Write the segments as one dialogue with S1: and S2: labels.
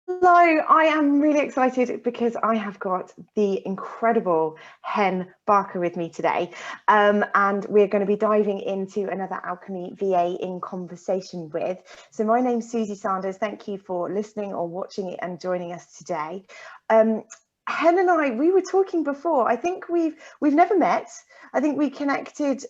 S1: Hello, I am really excited because I have got the incredible Hen Barker with me today. And we're going to be diving into another Alchemy VA in conversation with. So my name's Susie Sanders. Thank you for listening or watching it and joining us today. Hen and I, we were talking before. I think we've never met. I think we connected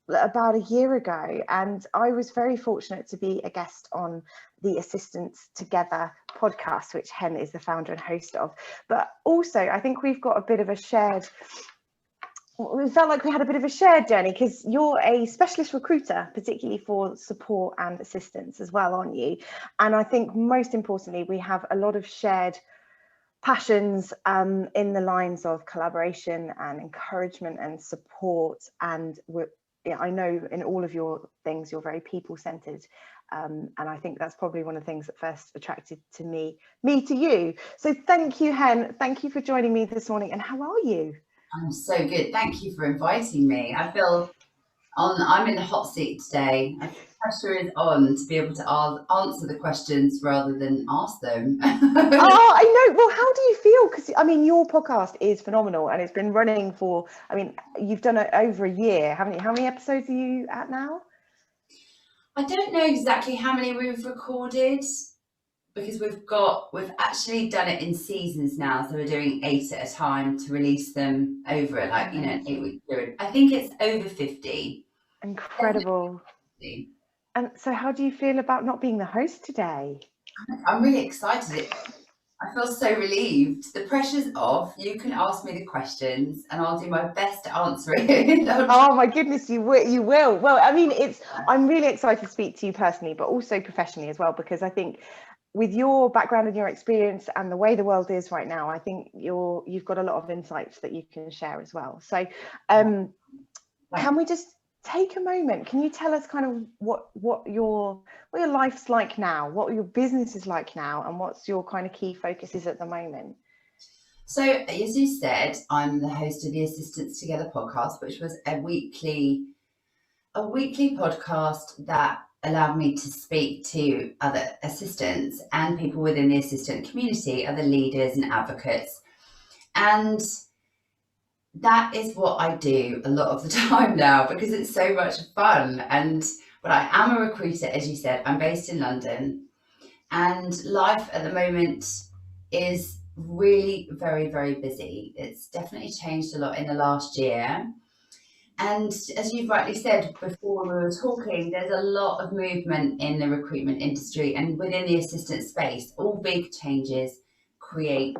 S1: about a year ago, and I was very fortunate to be a guest on the Assistants Together podcast, which Hen is the founder and host of. But also, I think we felt like we had a bit of a shared journey, because you're a specialist recruiter, particularly for support and assistance as well, aren't you? And I think most importantly, we have a lot of shared passions in the lines of collaboration and encouragement and support. And I know in all of your things, you're very people-centered. And I think that's probably one of the things that first attracted to me to you. So thank you, Hen. Thank you for joining me this morning. And how are you?
S2: I'm so good. Thank you for inviting me. I'm in the hot seat today. I think pressure is on to be able to answer the questions rather than ask them.
S1: Oh, I know. Well, how do you feel? Because I mean, your podcast is phenomenal, and it's been running for, I mean, you've done it over a year, haven't you? How many episodes are you at now?
S2: I don't know exactly how many we've recorded because we've actually done it in seasons now. So we're doing 8 at a time to release them over an 8-week period. I think it's over 50.
S1: Incredible.
S2: Definitely.
S1: And so how do you feel about not being the host today?
S2: I'm really excited. I feel so relieved. The pressure's off. You can ask me the questions and I'll do my best to answer it.
S1: Oh my goodness, you will. Well, I mean, I'm really excited to speak to you personally, but also professionally as well, because I think with your background and your experience and the way the world is right now, I think you've got a lot of insights that you can share as well. So can we just take a moment? Can you tell us kind of what your life's like now, what your business is like now, and what's your kind of key focuses at the moment?
S2: So, as you said, I'm the host of the Assistants Together podcast, which was a weekly podcast that allowed me to speak to other assistants and people within the assistant community, other leaders and advocates. And that is what I do a lot of the time now because it's so much fun. But I am a recruiter, as you said. I'm based in London, and life at the moment is really very, very busy. It's definitely changed a lot in the last year. And as you've rightly said before we were talking, there's a lot of movement in the recruitment industry and within the assistant space. All big changes create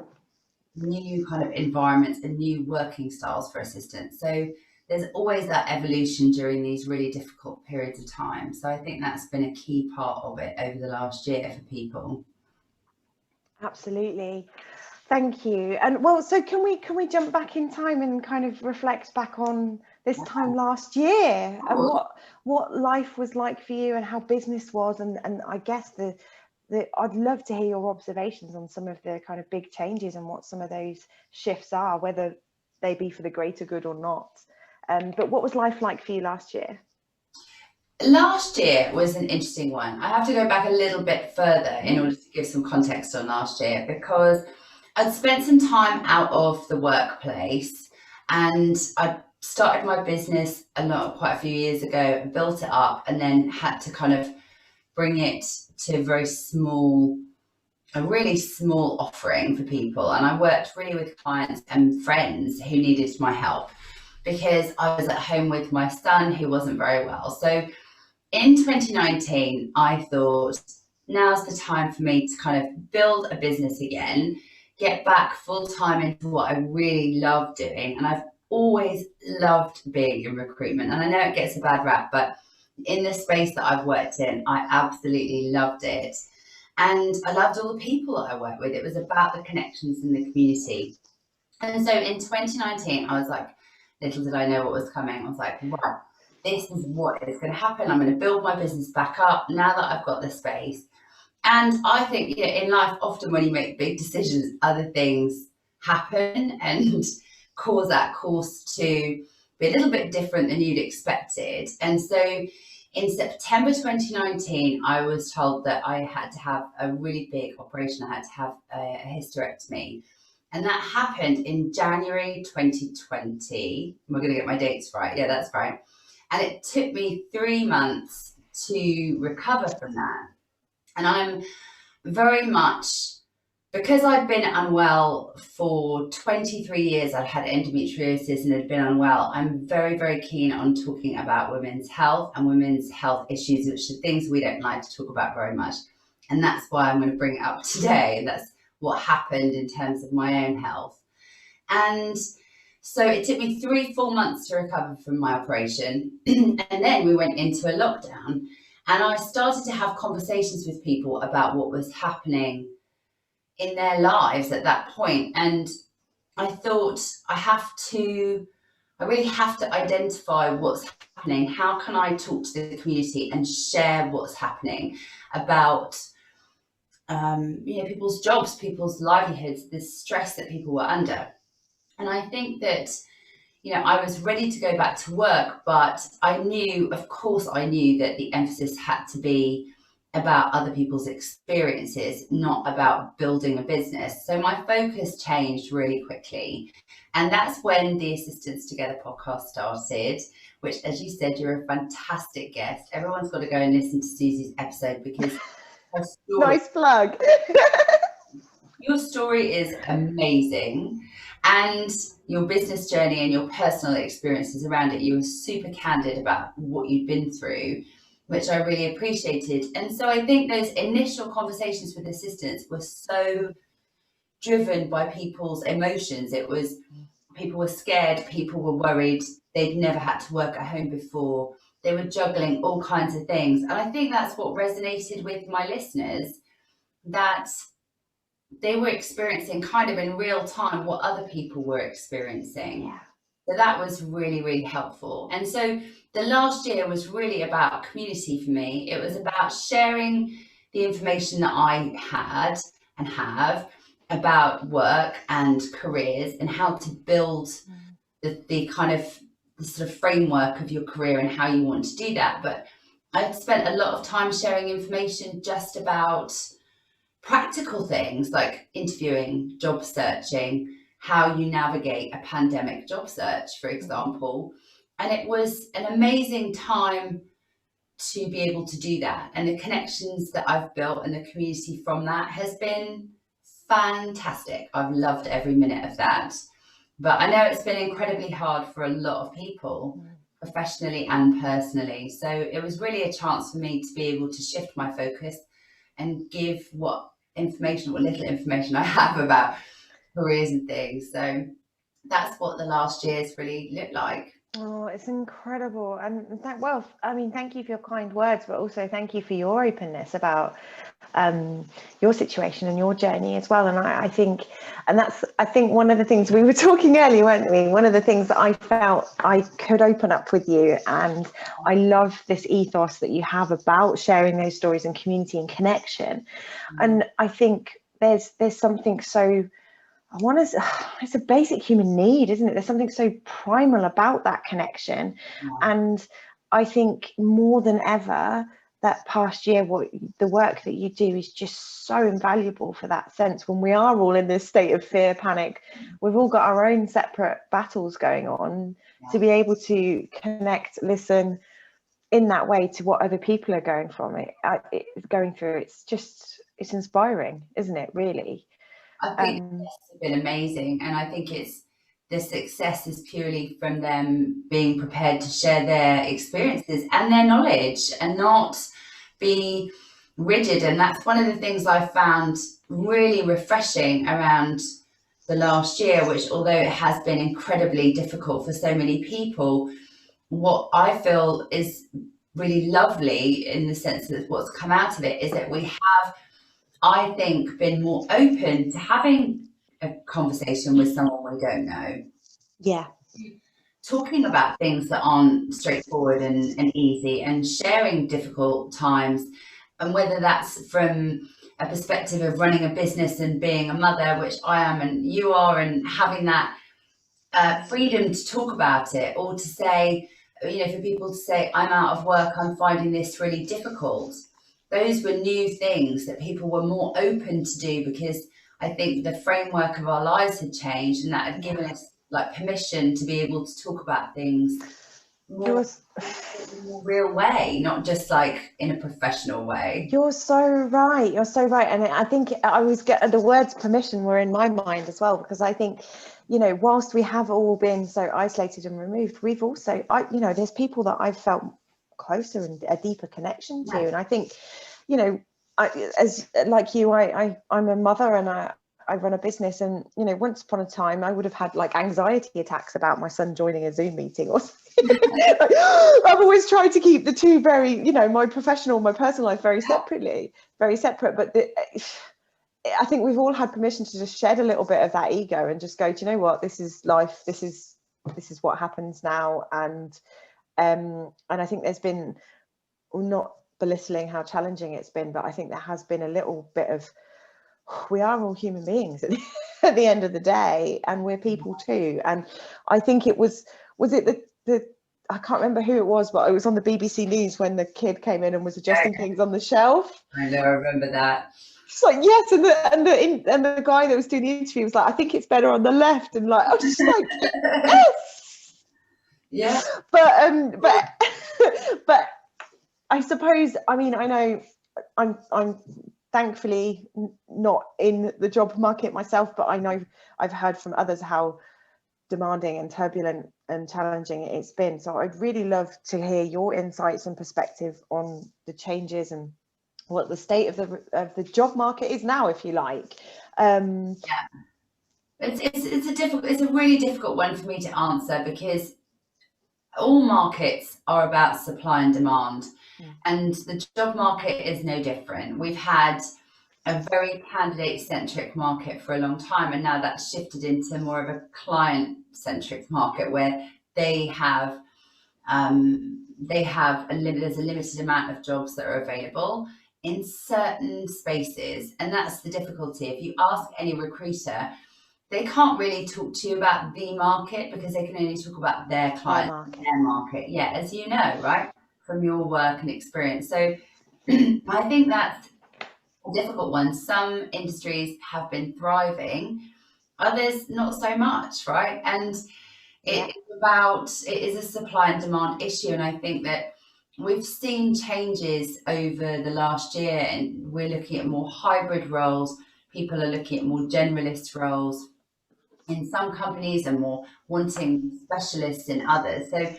S2: new kind of environments and new working styles for assistants. So there's always that evolution during these really difficult periods of time. So I think that's been a key part of it over the last year for people.
S1: Absolutely. Thank you. And well, so can we jump back in time and kind of reflect back on this time last year and what life was like for you and how business was, and I guess I'd love to hear your observations on some of the kind of big changes and what some of those shifts are, whether they be for the greater good or not. But what was life like for you last year?
S2: Last year was an interesting one. I have to go back a little bit further in order to give some context on last year, because I'd spent some time out of the workplace and I started my business quite a few years ago, built it up, and then had to kind of bring it to a really small offering for people. And I worked really with clients and friends who needed my help because I was at home with my son who wasn't very well. So in 2019, I thought now's the time for me to kind of build a business again, get back full time into what I really love doing. And I've always loved being in recruitment. And I know it gets a bad rap, but in the space that I've worked in, I absolutely loved it. And I loved all the people that I worked with. It was about the connections in the community. And so in 2019, I was like, little did I know what was coming. I was like, wow, this is what is going to happen. I'm going to build my business back up now that I've got the space. And I think, in life, often when you make big decisions, other things happen and cause that course to be a little bit different than you'd expected. And so In September 2019, I was told that I had to have a really big operation. I had to have a hysterectomy. And that happened in January 2020. Am I going to get my dates right? Yeah, that's right. And it took me 3 months to recover from that. And I'm very much, because I'd been unwell for 23 years, I'd had endometriosis and had been unwell. I'm very, very keen on talking about women's health and women's health issues, which are things we don't like to talk about very much. And that's why I'm going to bring it up today. And that's what happened in terms of my own health. And so it took me 3 full months to recover from my operation. And then we went into a lockdown, and I started to have conversations with people about what was happening in their lives at that point. And I thought, I really have to identify what's happening. How can I talk to the community and share what's happening about people's jobs, people's livelihoods, the stress that people were under. And I think that, I was ready to go back to work, but I knew that the emphasis had to be about other people's experiences, not about building a business. So my focus changed really quickly. And that's when the Assistants Together podcast started, which, as you said, you're a fantastic guest. Everyone's got to go and listen to Susie's episode because her story,
S1: nice plug.
S2: your story is amazing. And your business journey and your personal experiences around it, you were super candid about what you'd been through, which I really appreciated. And so I think those initial conversations with assistants were so driven by people's emotions. It was, people were scared, people were worried, they'd never had to work at home before, they were juggling all kinds of things. And I think that's what resonated with my listeners, that they were experiencing kind of in real time what other people were experiencing.
S1: Yeah.
S2: So that was really, really helpful. And so the last year was really about community for me. It was about sharing the information that I had and have about work and careers and how to build the sort of framework of your career and how you want to do that. But I've spent a lot of time sharing information just about practical things like interviewing, job searching, how you navigate a pandemic job search, for example. And it was an amazing time to be able to do that. And the connections that I've built and the community from that has been fantastic. I've loved every minute of that. But I know it's been incredibly hard for a lot of people, professionally and personally. So it was really a chance for me to be able to shift my focus and give what little information I have about careers and things. So that's what the last year's really looked like.
S1: Oh, it's incredible. And thank you for your kind words, but also thank you for your openness about your situation and your journey as well. And I think one of the things we were talking earlier, weren't we? One of the things that I felt I could open up with you, and I love this ethos that you have about sharing those stories and community and connection. And I think there's something so, it's a basic human need, isn't it? There's something so primal about that connection. And I think more than ever, that past year, the work that you do is just so invaluable for that sense. When we are all in this state of fear, panic, we've all got our own separate battles going on. To be able to connect, listen in that way to what other people are going through, it's inspiring, isn't it, really?
S2: I think it's been amazing, and I think the success is purely from them being prepared to share their experiences and their knowledge and not be rigid. And that's one of the things I found really refreshing around the last year, which, although it has been incredibly difficult for so many people, what I feel is really lovely in the sense that what's come out of it is that we have, I think, been more open to having a conversation with someone we don't know.
S1: Yeah.
S2: Talking about things that aren't straightforward and easy, and sharing difficult times, and whether that's from a perspective of running a business and being a mother, which I am and you are, and having that freedom to talk about it, or to say for people to say, I'm out of work, I'm finding this really difficult. Those were new things that people were more open to do, because I think the framework of our lives had changed, and that had given us like permission to be able to talk about things more in a more real way, not just like in a professional way.
S1: You're so right. You're so right. And I think I always get the words permission were in my mind as well, because I think, whilst we have all been so isolated and removed, we've also, there's people that I've felt closer and a deeper connection to. And I think, as like you, I'm a mother, and I run a business, and once upon a time I would have had like anxiety attacks about my son joining a Zoom meeting or something. I've always tried to keep the two very, my professional, my personal life very separate. But I think we've all had permission to just shed a little bit of that ego and just go, do you know what, this is life, this is what happens now. And I think there's been, not belittling how challenging it's been, but I think there has been a little bit of, we are all human beings at the end of the day, and we're people too. And I think it was it the I can't remember who it was, but it was on the BBC News when the kid came in and was adjusting things on the shelf.
S2: I know, I remember that.
S1: It's like, yes, and the guy that was doing the interview was like, I think it's better on the left, and like I was just like, yes,
S2: yeah.
S1: But I suppose, I mean, I know I'm thankfully not in the job market myself, but I know I've heard from others how demanding and turbulent and challenging it's been. So I'd really love to hear your insights and perspective on the changes and what the state of the job market is now, if you like.
S2: It's a really difficult one for me to answer, because all markets are about supply and demand, and the job market is no different. We've had a very candidate-centric market for a long time, and now that's shifted into more of a client-centric market, where there's a limited amount of jobs that are available in certain spaces, and that's the difficulty. If you ask any recruiter, they can't really talk to you about the market, because they can only talk about their client, their market. Yeah, as you know, right, from your work and experience. So I think that's a difficult one. Some industries have been thriving, others not so much, right? And it is a supply and demand issue. And I think that we've seen changes over the last year, and we're looking at more hybrid roles. People are looking at more generalist roles in some companies and more wanting specialists in others. So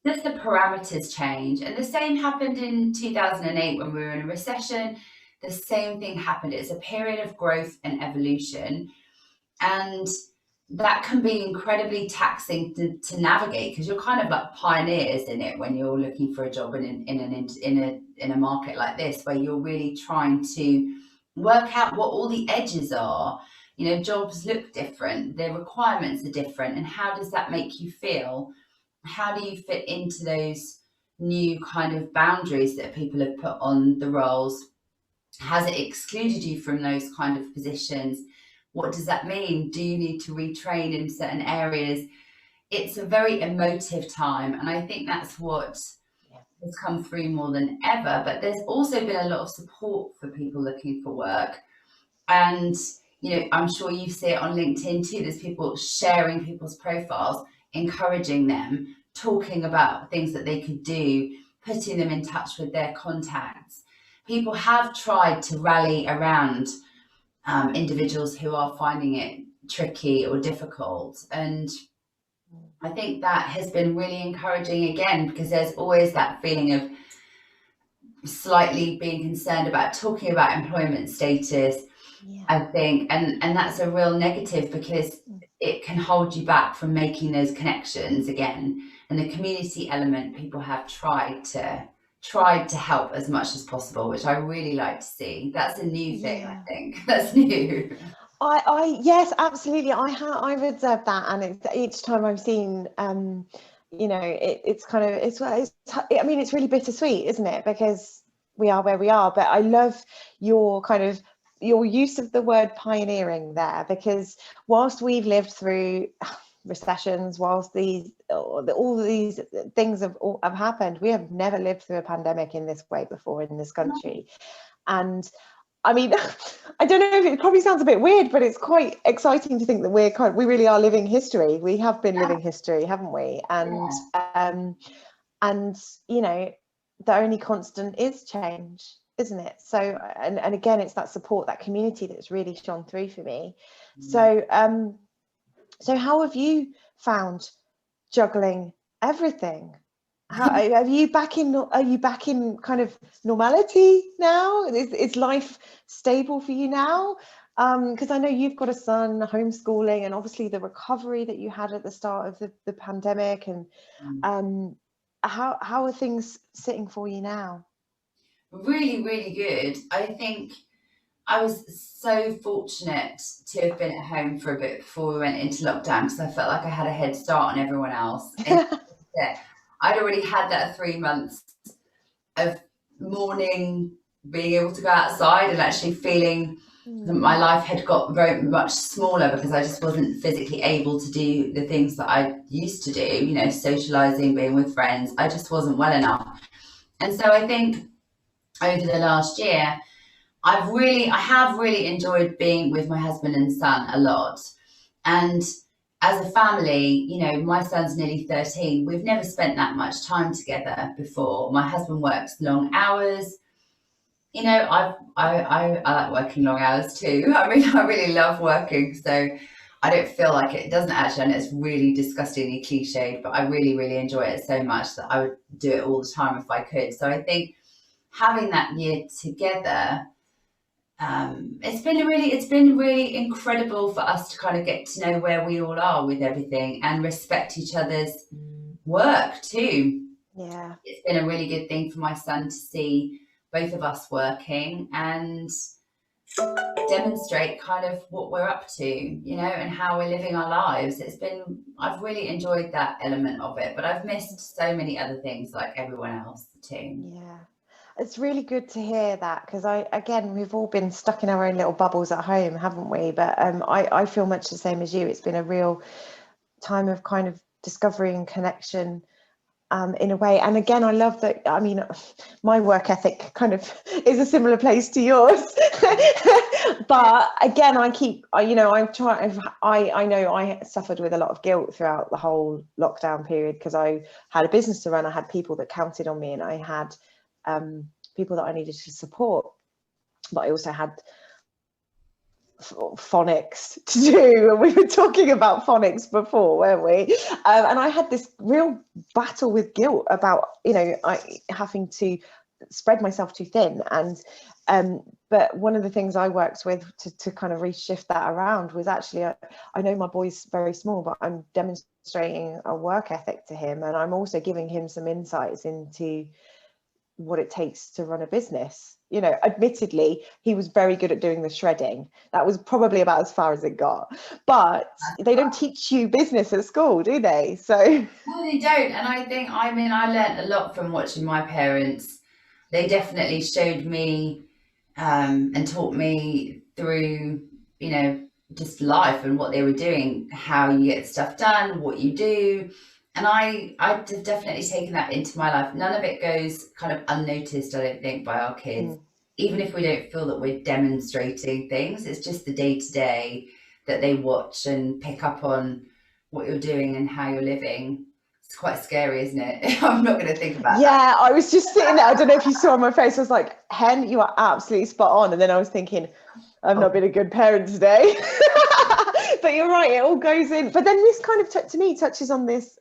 S2: just the parameters change. And the same happened in 2008 when we were in a recession. The same thing happened. It's a period of growth and evolution. And that can be incredibly taxing to navigate, because you're kind of like pioneers in it when you're looking for a job in a market like this, where you're really trying to work out what all the edges are. Jobs look different, their requirements are different, and how does that make you feel? How do you fit into those new kind of boundaries that people have put on the roles? Has it excluded you from those kind of positions? What does that mean? Do you need to retrain in certain areas? It's a very emotive time, and I think that's what has come through more than ever. But there's also been a lot of support for people looking for work, and I'm sure you see it on LinkedIn too. There's people sharing people's profiles, encouraging them, talking about things that they could do, putting them in touch with their contacts. People have tried to rally around individuals who are finding it tricky or difficult. And I think that has been really encouraging, again, because there's always that feeling of slightly being concerned about talking about employment status, I think, and that's a real negative, because it can hold you back from making those connections again. And the community element, people have tried to help as much as possible, which I really like to see. That's a new thing. I think that's new.
S1: Yes, absolutely. I've observed that, and it's each time I've seen it's kind of it's really bittersweet, isn't it? Because we are where we are. But I love your use of the word pioneering there, because whilst we've lived through recessions, whilst all these things have happened. We have never lived through a pandemic in this way before in this country. And I mean, I don't know if it probably sounds a bit weird, but it's quite exciting to think that we really are living history. We have been living history, haven't we? And you know, the only constant is change, isn't it? So, and again, it's that support, that community that's really shone through for me. So, so how have you found juggling everything? How are you back in? Are you back in kind of normality now? Is life stable for you now? Because I know you've got a son, homeschooling, and obviously the recovery that you had at the start of the pandemic. And how are things sitting for you now?
S2: Really, really good. I think I was so fortunate to have been at home for a bit before we went into lockdown, because I felt like I had a head start on everyone else. I'd already had that 3 months of morning being able to go outside and actually feeling that my life had got very much smaller, because I just wasn't physically able to do the things that I used to do, you know, socializing, being with friends. I just wasn't well enough. And so I think over the last year, I have really enjoyed being with my husband and son a lot. And as a family, you know, my son's nearly 13. We've never spent that much time together before. My husband works long hours. You know, I like working long hours too. I really love working. So I don't feel like it doesn't actually, and it's really disgustingly cliched, but I really, really enjoy it so much that I would do it all the time if I could. So I think having that year together, it's been really incredible for us to kind of get to know where we all are with everything and respect each other's work too.
S1: Yeah,
S2: it's been a really good thing for my son to see both of us working and demonstrate kind of what we're up to, you know, and how we're living our lives. I've really enjoyed that element of it, but I've missed so many other things like everyone else too.
S1: yeah. It's really good to hear that, because we've all been stuck in our own little bubbles at home, haven't we? But I feel much the same as you. It's been a real time of kind of discovery and connection, in a way. And again, I love that. I mean, my work ethic kind of is a similar place to yours. But again, I know I suffered with a lot of guilt throughout the whole lockdown period, because I had a business to run. I had people that counted on me, and I had people that I needed to support, but I also had phonics to do, and we were talking about phonics before, weren't we? And I had this real battle with guilt about, you know, having to spread myself too thin. And but one of the things I worked with to kind of reshift that around was actually, I know my boy's very small, but I'm demonstrating a work ethic to him, and I'm also giving him some insights into what it takes to run a business. You know, admittedly, he was very good at doing the shredding. That was probably about as far as it got. But they don't teach you business at school, do they? So
S2: No, they don't. And I learned a lot from watching my parents. They definitely showed me and taught me through, you know, just life and what they were doing, how you get stuff done, what you do. And I've definitely taken that into my life. None of it goes kind of unnoticed, I don't think, by our kids. Even if we don't feel that we're demonstrating things, it's just the day-to-day that they watch and pick up on what you're doing and how you're living. It's quite scary, isn't it? I'm not going to think about that.
S1: Yeah, I was just sitting there. I don't know if you saw on my face. I was like, Hen, you are absolutely spot on. And then I was thinking, I've not been a good parent today. But you're right, it all goes in. But then this kind of to me touches on this,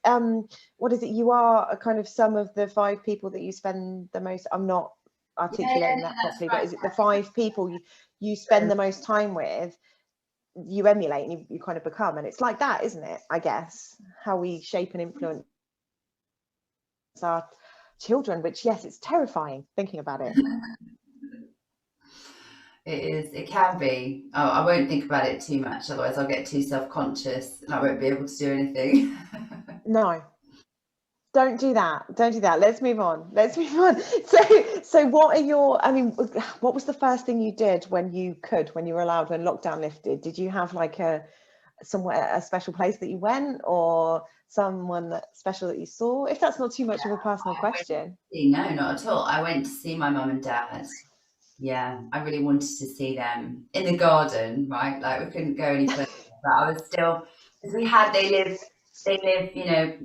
S1: what is it, you are a kind of sum of the 5 people that you spend the most, I'm not articulating that properly, but is it the 5 people you spend the most time with, you emulate and you kind of become? And it's like that, isn't it? I guess how we shape and influence our children, which, yes, it's terrifying thinking about it.
S2: It is. It can be. Oh, I won't think about it too much, otherwise I'll get too self-conscious and I won't be able to do anything.
S1: No, don't do that. Don't do that. Let's move on. So what are your, I mean, what was the first thing you did when you were allowed, when lockdown lifted? Did you have like a somewhere, a special place that you went, or someone special that you saw? If that's not too much of a personal question.
S2: No, not at all. I went to see my mum and dad. Yeah, I really wanted to see them in the garden, right? Like we couldn't go any further, but I was still, because they live, you know,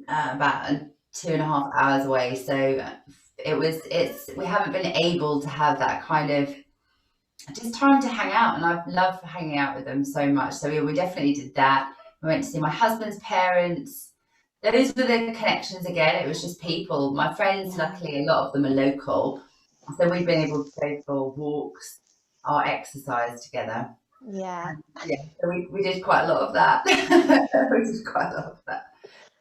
S2: about 2.5 hours away. So we haven't been able to have that kind of just time to hang out, and I've loved hanging out with them so much. So we definitely did that. We went to see my husband's parents. Those were the connections again. It was just people. My friends, luckily, a lot of them are local, so we've been able to go for walks, our exercise together.
S1: Yeah.
S2: Yeah, so we did quite a lot of that. We did quite a lot of that.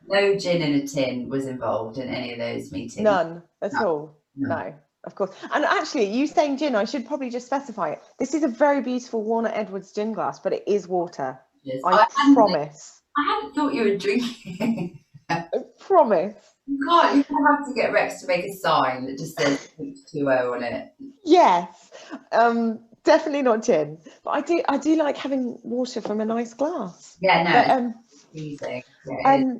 S2: No gin in a tin was involved in any of those meetings.
S1: None at all. No. Of course. And actually, you saying gin, I should probably just specify it. This is a very beautiful Warner Edwards gin glass, but it is water.
S2: Yes.
S1: I promise.
S2: I hadn't thought you were drinking.
S1: I promise.
S2: You have to get Rex to make a sign that just says H2O on it.
S1: Yes. Definitely not gin. But I do like having water from a nice glass.
S2: Yeah, no.
S1: But,
S2: amazing. Yeah,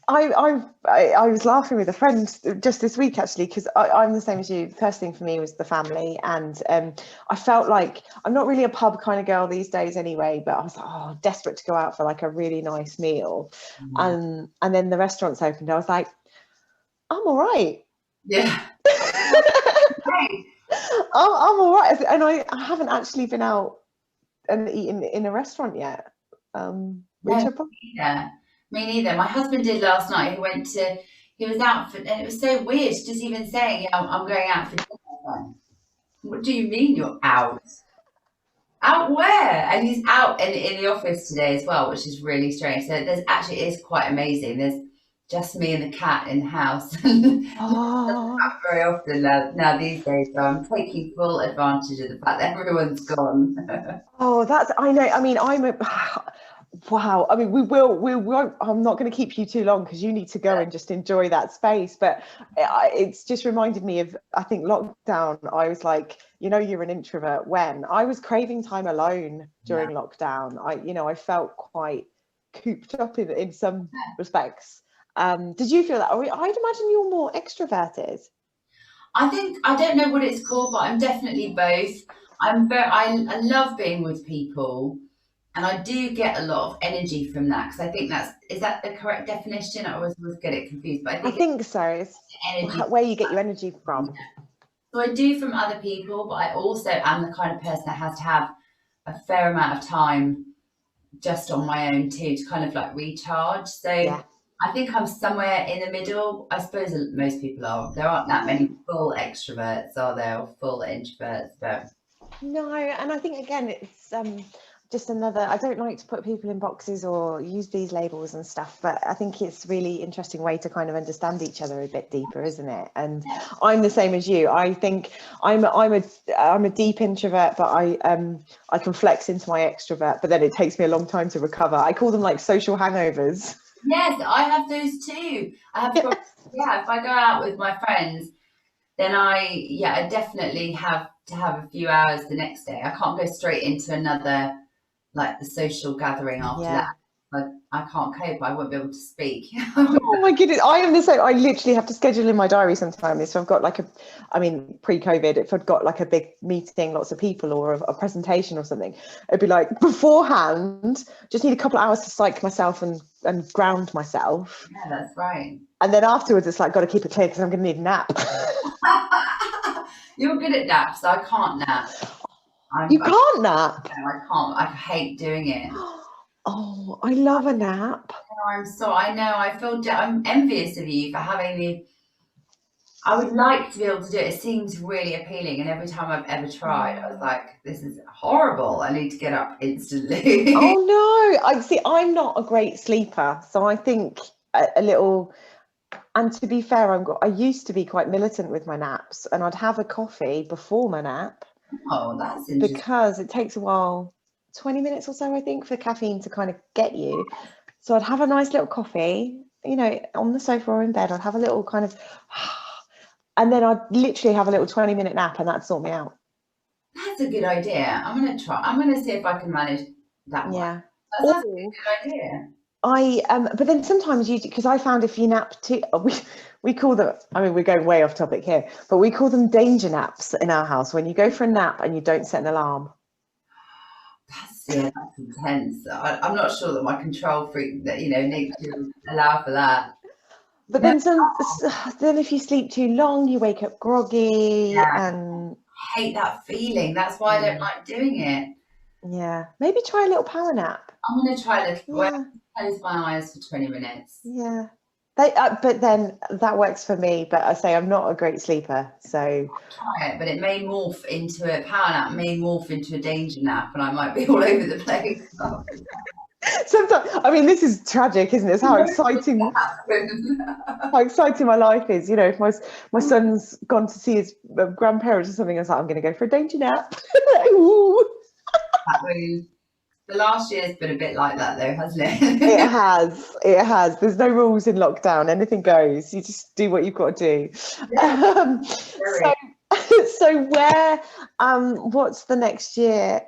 S1: I was laughing with a friend just this week, actually, because I'm the same as you. First thing for me was the family, and I felt like I'm not really a pub kind of girl these days anyway, but I was like, oh, desperate to go out for like a really nice meal. And then the restaurants opened. I was like, I'm all right.
S2: Yeah.
S1: I'm all right. And I haven't actually been out and eaten in a restaurant yet.
S2: Me neither. My husband did last night. He was out for, and it was so weird just even saying, yeah, I'm going out for dinner. What do you mean you're out? Out where? And he's out in the office today as well, which is really strange. So it is quite amazing. There's just me and the cat in the house. Not very often now these days, so I'm taking full advantage of the fact that everyone's gone.
S1: I know. I mean, wow. I mean, we won't, I'm not going to keep you too long because you need to go and just enjoy that space. But it's just reminded me of, I think, lockdown. I was like, you're an introvert when I was craving time alone during lockdown. I felt quite cooped up in some respects. Did you feel that? I'd imagine you're more extroverted.
S2: I don't know what it's called, but I'm definitely both. I love being with people. And I do get a lot of energy from that, because I think is that the correct definition? I always get it confused, but I think
S1: so. It's where you get your energy from.
S2: So I do from other people, but I also am the kind of person that has to have a fair amount of time just on my own too, to kind of like recharge. So I think I'm somewhere in the middle. I suppose most people are. There aren't that many full extroverts, are there, or full introverts? But
S1: no, and I think again it's just another, I don't like to put people in boxes or use these labels and stuff, but I think it's really interesting way to kind of understand each other a bit deeper, isn't it? And I'm the same as you. I think I'm a deep introvert, but I can flex into my extrovert, but then it takes me a long time to recover. I call them like social hangovers.
S2: Yes, I have those too. If I go out with my friends, then I definitely have to have a few hours the next day. I can't go straight into another, like the social gathering after that. But I can't cope. I won't be able to speak.
S1: Oh my goodness, I am the same. I literally have to schedule in my diary sometimes. So I've got like pre-COVID, if I'd got like a big meeting, lots of people, or a presentation or something, it'd be like beforehand, just need a couple of hours to psych myself and ground myself.
S2: Yeah, that's right.
S1: And then afterwards, it's like, got to keep it clear because I'm going to need a nap.
S2: You're good at naps. So I can't nap.
S1: You can't nap?
S2: No, I can't. I hate doing it.
S1: Oh, I love a nap.
S2: I know. I'm envious of you for having I would like to be able to do it. It seems really appealing. And every time I've ever tried, I was like, this is horrible. I need to get up instantly.
S1: Oh no. I'm not a great sleeper. So I think a little, and to be fair, I used to be quite militant with my naps, and I'd have a coffee before my nap.
S2: Oh, that's interesting.
S1: Because it takes a while, 20 minutes or so, I think, for caffeine to kind of get you. So I'd have a nice little coffee, on the sofa or in bed. I'd have a little kind of, and then I'd literally have a little 20-minute nap, and that'd sort me out.
S2: That's a good idea. I'm going to try. I'm going to see if I can manage that one.
S1: Yeah.
S2: That's actually a good idea.
S1: But then sometimes because I found if you nap too, we call them, I mean, we're going way off topic here, but we call them danger naps in our house, when you go for a nap and you don't set an alarm.
S2: That's intense. I'm not sure that my control freak, that needs to allow for that.
S1: But then then if you sleep too long, you wake up groggy, and
S2: I hate that feeling. That's why I don't like doing it.
S1: Yeah, maybe try a little power nap.
S2: I'm going to try a little. Close my eyes for 20 minutes.
S1: Yeah. But then that works for me. But I say I'm not a great sleeper, so
S2: I'll try it. But it may morph into a power nap, may morph into a danger nap, and I might be all over the place.
S1: Sometimes, I mean, this is tragic, isn't it? It's how exciting my life is. If my son's gone to see his grandparents or something, I was like, I'm going to go for a danger nap.
S2: The last year's been a bit like that, though, hasn't it?
S1: It has. There's no rules in lockdown. Anything goes. You just do what you've got to do.
S2: Yeah,
S1: so where, what's the next year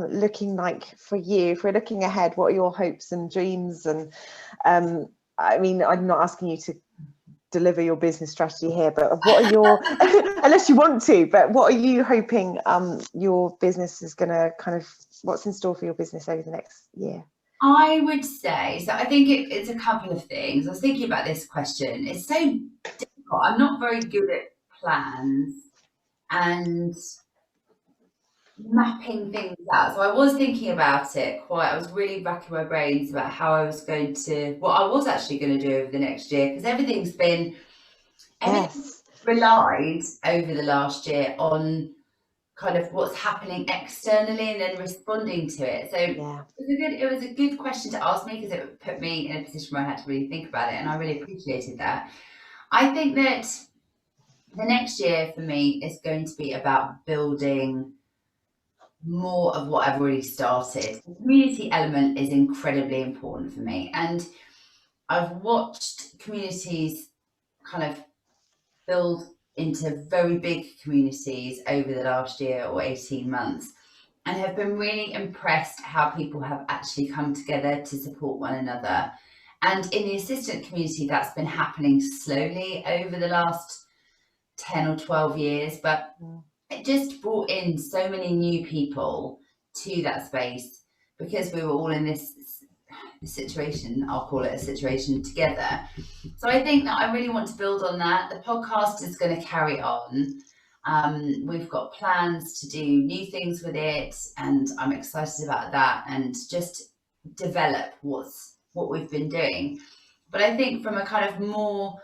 S1: looking like for you? If we're looking ahead, what are your hopes and dreams? And I mean, I'm not asking you to deliver your business strategy here, but what are your, unless you want to, but what are you hoping your business is going to what's in store for your business over the next year?
S2: I would say, so I think it's a couple of things. I was thinking about this question. It's so difficult. I'm not very good at plans and mapping things out. So I was thinking about it I was really racking my brains about how I was what I was actually going to do over the next year, because everything's relied over the last year on kind of what's happening externally and then responding to it. So it was a good question to ask me, because it put me in a position where I had to really think about it, and I really appreciated that. I think that the next year for me is going to be about building more of what I've already started. The community element is incredibly important for me, and I've watched communities kind of build into very big communities over the last year or 18 months, and have been really impressed how people have actually come together to support one another. And in the assistant community, that's been happening slowly over the last 10 or 12 years, but it just brought in so many new people to that space, because we were all in this situation, I'll call it a situation, together. So I think that I really want to build on that. The podcast is going to carry on. We've got plans to do new things with it, and I'm excited about that, and just develop what we've been doing. But I think from a kind of more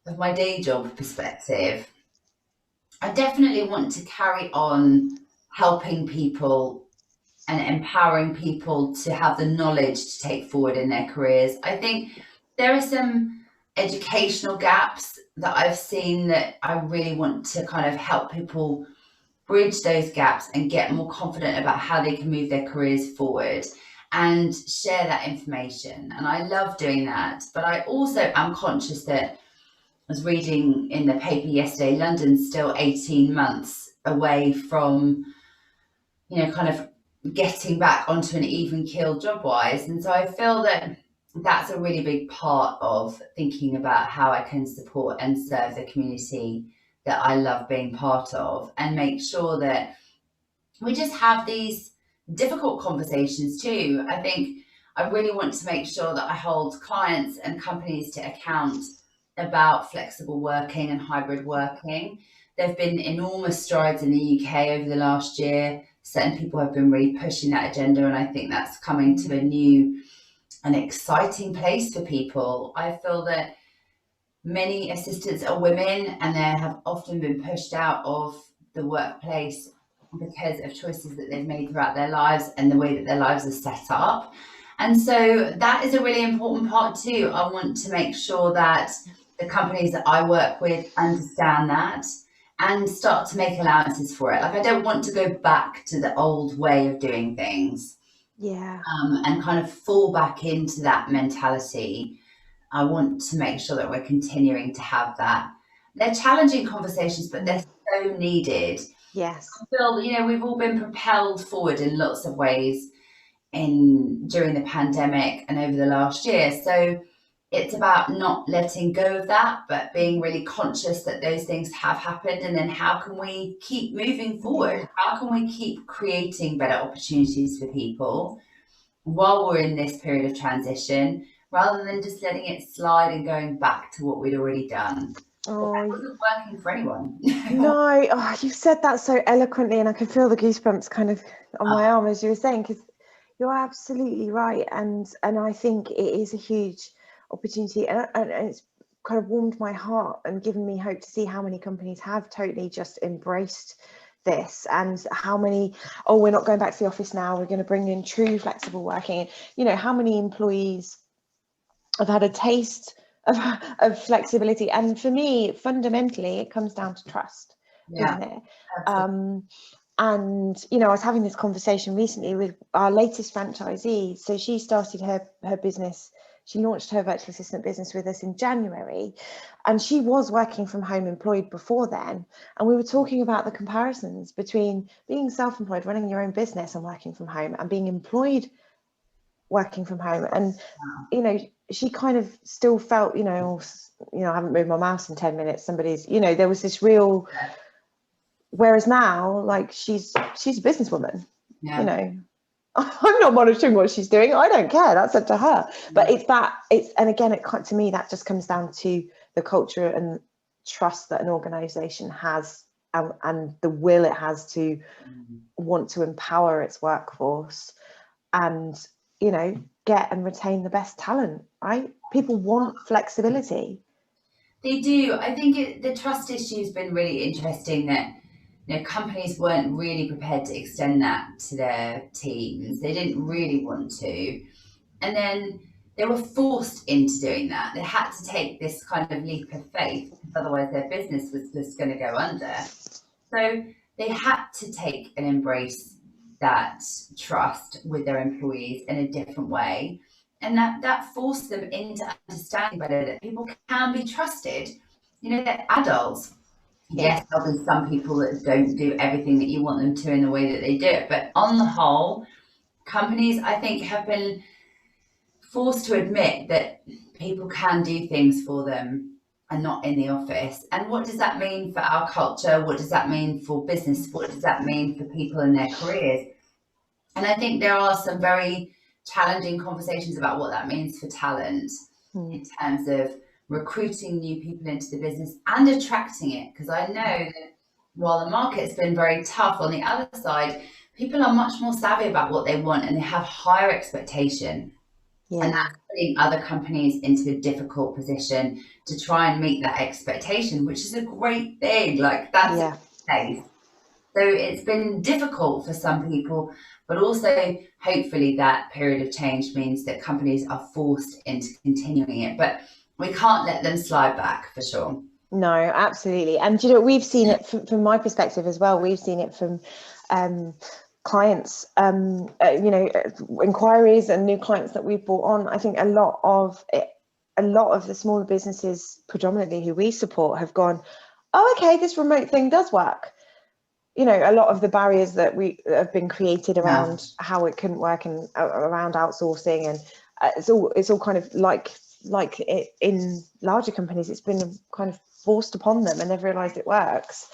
S2: of my day job perspective, I definitely want to carry on helping people and empowering people to have the knowledge to take forward in their careers. I think there are some educational gaps that I've seen that I really want to kind of help people bridge those gaps and get more confident about how they can move their careers forward and share that information. And I love doing that. But I also am conscious that, I was reading in the paper yesterday, London's still 18 months away from, kind of getting back onto an even keel job wise. And so I feel that that's a really big part of thinking about how I can support and serve the community that I love being part of, and make sure that we just have these difficult conversations too. I think I really want to make sure that I hold clients and companies to account about flexible working and hybrid working. There have been enormous strides in the UK over the last year. Certain people have been really pushing that agenda, and I think that's coming to a new and exciting place for people. I feel that many assistants are women, and they have often been pushed out of the workplace because of choices that they've made throughout their lives and the way that their lives are set up. And so that is a really important part too. I want to make sure that the companies that I work with understand that and start to make allowances for it. Like, I don't want to go back to the old way of doing things. And kind of fall back into that mentality. I want to make sure that we're continuing to have that. They're challenging conversations, but they're so needed.
S1: Yes.
S2: I feel, we've all been propelled forward in lots of ways during the pandemic and over the last year. So it's about not letting go of that, but being really conscious that those things have happened. And then how can we keep moving forward? How can we keep creating better opportunities for people while we're in this period of transition, rather than just letting it slide and going back to what we'd already done?
S1: Oh,
S2: That wasn't working for anyone.
S1: no, oh, you said that so eloquently, and I could feel the goosebumps kind of on my arm as you were saying, because you're absolutely right, and I think it is a huge opportunity, and it's kind of warmed my heart and given me hope to see how many companies have totally just embraced this, and how many, oh, we're not going back to the office now, we're going to bring in true flexible working. You know, how many employees have had a taste of flexibility? And for me, fundamentally, it comes down to trust, isn't it? And you know, I was having this conversation recently with our latest franchisee. So she started her business, she launched her virtual assistant business with us in January, and she was working from home employed before then. And we were talking about the comparisons between being self-employed, running your own business and working from home, and being employed working from home. And you know, she kind of still felt, you know, I haven't moved my mouse in 10 minutes, somebody's, you know, there was this real, whereas now, like, she's a businesswoman, you know, I'm not monitoring what she's doing, I don't care, that's up to her. But and again, to me, that just comes down to the culture and trust that an organization has, and the will it has to want to empower its workforce, and you know, get and retain the best talent, right? People want flexibility.
S2: They do. I think the trust issue has been really interesting, that companies weren't really prepared to extend that to their teams. They didn't really want to. And then they were forced into doing that. They had to take this kind of leap of faith, because otherwise their business was just going to go under. So they had to take and embrace that trust with their employees in a different way. And that forced them into understanding better that people can be trusted. You know, they're adults. Yes, there'll be some people that don't do everything that you want them to in the way that they do it. But on the whole, companies, I think, have been forced to admit that people can do things for them and not in the office. And what does that mean for our culture? What does that mean for business? What does that mean for people in their careers? And I think there are some very challenging conversations about what that means for talent in terms of recruiting new people into the business and attracting it. Because I know that while the market's been very tough, on the other side, people are much more savvy about what they want, and they have higher expectation. And that's putting other companies into a difficult position to try and meet that expectation, which is a great thing. Like, that's the case. So it's been difficult for some people, but also hopefully that period of change means that companies are forced into continuing it. But we can't let them slide back, for sure.
S1: No, absolutely. And you know, we've seen it from my perspective as well. We've seen it from clients, you know, inquiries and new clients that we've brought on. I think a lot of the smaller businesses, predominantly who we support, have gone, oh, okay, this remote thing does work. You know, a lot of the barriers that have been created around how it couldn't work, and around outsourcing, and it's all kind of like it in larger companies, it's been kind of forced upon them, and they've realized it works.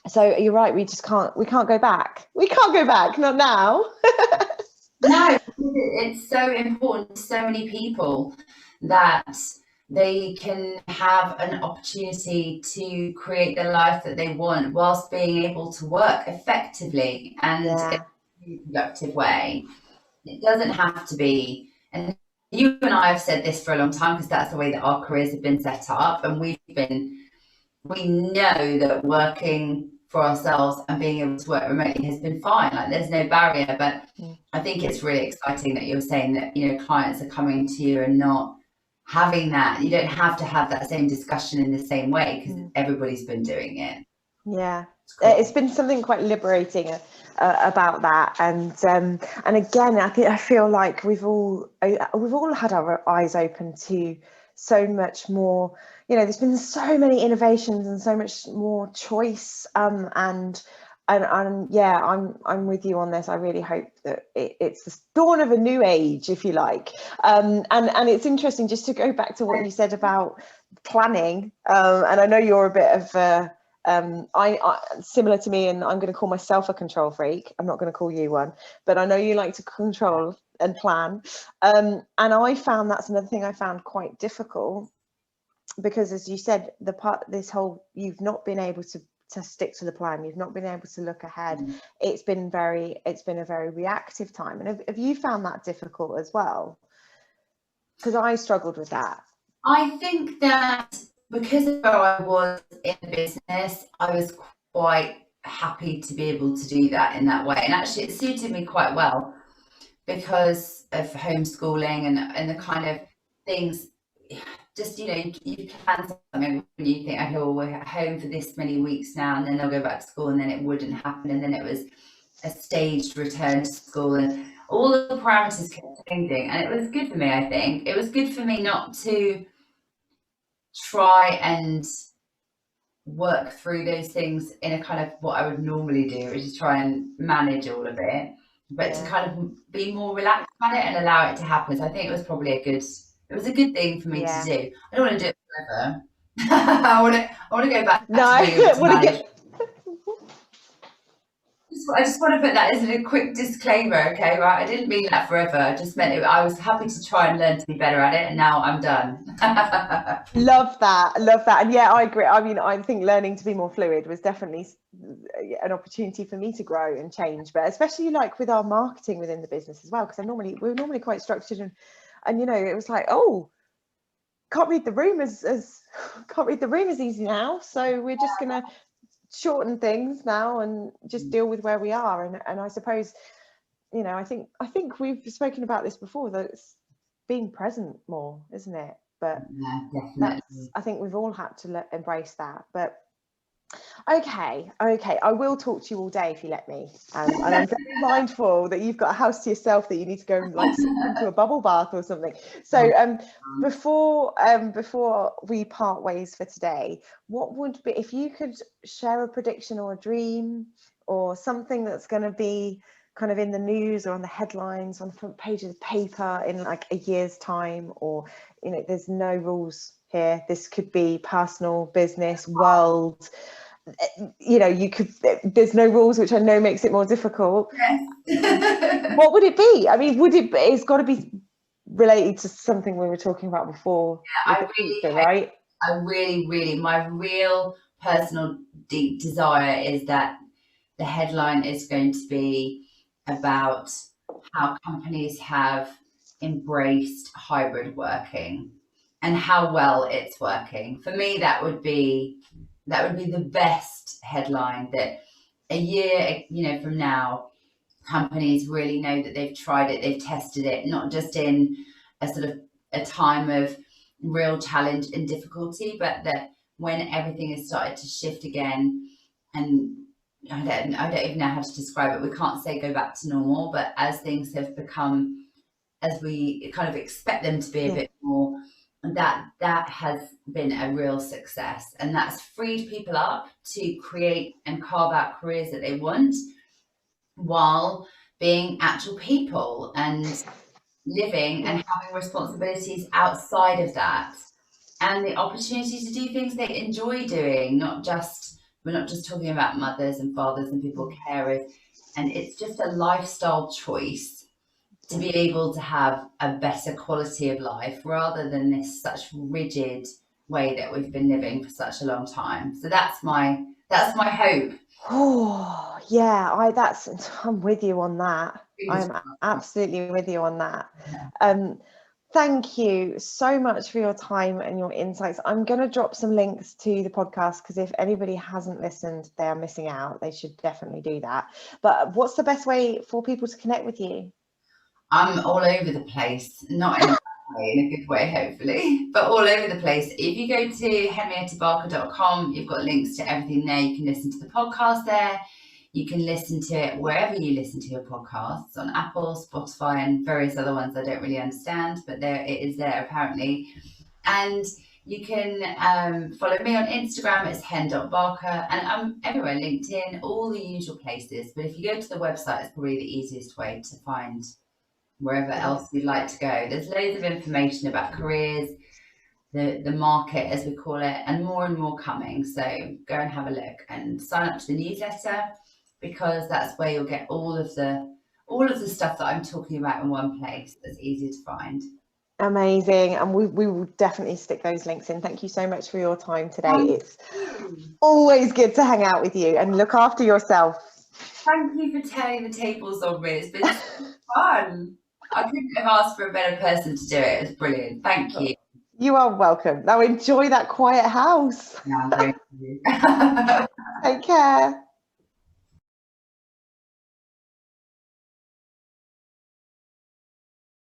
S1: So you're right, we can't go back. We can't go back, not now.
S2: No, it's so important to so many people that they can have an opportunity to create the life that they want whilst being able to work effectively and in a productive way. It doesn't have to be, and you and I have said this for a long time, because that's the way that our careers have been set up, and we know that working for ourselves and being able to work remotely has been fine. Like, there's no barrier. But I think it's really exciting that you're saying that, you know, clients are coming to you and not having that. You don't have to have that same discussion in the same way, because everybody's been doing it.
S1: Yeah, it's been something quite liberating about that, and again, I feel like we've all had our eyes open to so much more. You know, there's been so many innovations and so much more choice, and and yeah, I'm with you on this. I really hope that it's the dawn of a new age, if you like. And it's interesting, just to go back to what you said about planning. And I know you're a bit of I similar to me, and I'm going to call myself a control freak. I'm not going to call you one, but I know you like to control and plan. And I found that's another thing I found quite difficult, because as you said, you've not been able to stick to the plan, you've not been able to look ahead. It's been a very reactive time. And have you found that difficult as well? Because I struggled with that.
S2: I think that because of where I was in the business, I was quite happy to be able to do that in that way. And actually it suited me quite well because of homeschooling and the kind of things. Just, you plan something when you think, okay, well, we're at home for this many weeks now, and then they'll go back to school, and then it wouldn't happen, and then it was a staged return to school, and all the parameters kept changing. And it was good for me. I think it was good for me not to try and work through those things in a kind of what I would normally do, which is try and manage all of it, but to kind of be more relaxed about it and allow it to happen. So I think it was probably a good thing for me to do. I don't want to do it forever. I want to go back to being able to manage. I just want to put that as a quick disclaimer, okay, right? I didn't mean that forever. I just meant I was happy to try and learn to be better at it, and now I'm done.
S1: Love that. And yeah, I agree. I mean, I think learning to be more fluid was definitely an opportunity for me to grow and change, but especially like with our marketing within the business as well, because we're normally quite structured, and it was like, oh, can't read the room as easy now, so we're just gonna shorten things now and just deal with where we are. And I suppose, I think we've spoken about this before, that it's being present more, isn't it? But
S2: yeah,
S1: I think we've all had to embrace that. But okay, I will talk to you all day if you let me, and I'm very mindful that you've got a house to yourself, that you need to go and like sit into a bubble bath or something. So before we part ways for today, what would be, if you could share a prediction or a dream or something that's going to be kind of in the news or on the headlines on the front page of the paper in like a year's time, or there's no rules here, this could be personal, business, world, there's no rules, which I know makes it more difficult.
S2: Yes.
S1: What would it be? I mean, it's got to be related to something we were talking about before.
S2: Yeah, right? I really, my real personal deep desire is that the headline is going to be about how companies have embraced hybrid working and how well it's working. For me, that would be the best headline, that a year, from now, companies really know that they've tried it, they've tested it, not just in a sort of a time of real challenge and difficulty, but that when everything has started to shift again, and I don't even know how to describe it. We can't say go back to normal, but as things have become, as we kind of expect them to be a bit more, that has been a real success, and that's freed people up to create and carve out careers that they want while being actual people and living and having responsibilities outside of that, and the opportunity to do things they enjoy doing. We're not just talking about mothers and fathers and people, carers, and it's just a lifestyle choice to be able to have a better quality of life rather than this such rigid way that we've been living for such a long time. So that's my hope.
S1: Oh yeah, I'm with you on that. I'm absolutely with you on that. Thank you so much for your time and your insights. I'm going to drop some links to the podcast, because if anybody hasn't listened, they are missing out. They should definitely do that. But what's the best way for people to connect with you?
S2: I'm all over the place, not in a good way, hopefully, but all over the place. If you go to henriettabarker.com, you've got links to everything there. You can listen to the podcast there. You can listen to it wherever you listen to your podcasts, on Apple, Spotify, and various other ones I don't really understand, but it is there apparently. And You can follow me on Instagram, it's hen.barker, and I'm everywhere, LinkedIn, all the usual places. But if you go to the website, it's probably the easiest way to find wherever else you'd like to go. There's loads of information about careers, the market, as we call it, and more coming. So go and have a look and sign up to the newsletter, because that's where you'll get all of the stuff that I'm talking about in one place that's easy to find.
S1: Amazing. And we will definitely stick those links in. Thank you so much for your time today. It's always good to hang out with you, and look after yourself.
S2: Thank you for turning the tables on me. It's been so fun. I couldn't have asked for a better person to do it. It was brilliant. Thank you.
S1: You are welcome. Now enjoy that quiet house.
S2: Yeah, I'm going to.
S1: Take care.